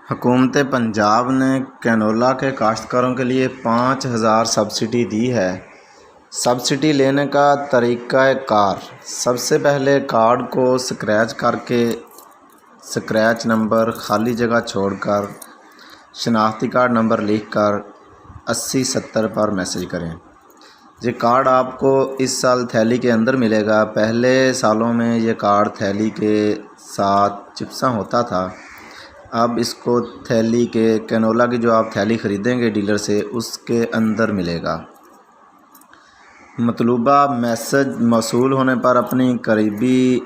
हुकूमत पंजाब ने कैनोला के काश्तकारों के लिए 5000 सब्सिडी दी है। सब्सिडी लेने का तरीक़ाकार, सबसे पहले कार्ड को स्क्रैच करके स्क्रैच नंबर खाली जगह छोड़कर शनाख्ती कार्ड नंबर लिखकर 8070 पर मैसेज करें। ये कार्ड आपको इस साल थैली के अंदर मिलेगा। पहले सालों में ये कार्ड थैली के साथ चिपसा होता था। अब इसको थैली के कैनोला की जो आप थैली ख़रीदेंगे डीलर से, उसके अंदर मिलेगा। मतलूबा मैसेज मौसूल होने पर अपनी करीबी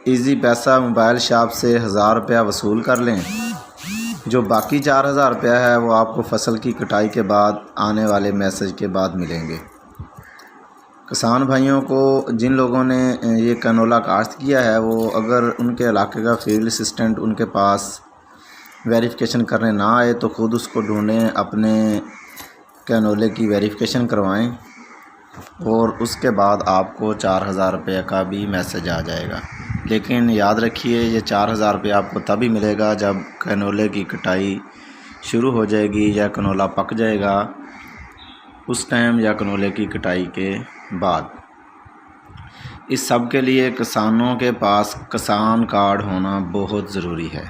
इजी पैसा मोबाइल शॉप से 1000 रुपया वसूल कर लें। जो बाकी 4000 रुपया है वो आपको फसल की कटाई के बाद आने वाले मैसेज के बाद मिलेंगे। किसान भाइयों को, जिन लोगों ने ये कैनोला काश्त किया है, वो अगर उनके इलाके का फील्ड असिस्टेंट उनके पास वेरिफिकेशन करने ना आए तो ख़ुद उसको ढूंढें, अपने कैनोले की वेरिफिकेशन करवाएं और उसके बाद आपको 4000 रुपये का भी मैसेज आ जाएगा। लेकिन याद रखिए, ये 4000 रुपये आपको तभी मिलेगा जब कैनोले की कटाई शुरू हो जाएगी या कैनोला पक जाएगा, उस टाइम या कैनोले की कटाई के बाद। इस सब के लिए किसानों के पास किसान कार्ड होना बहुत ज़रूरी है।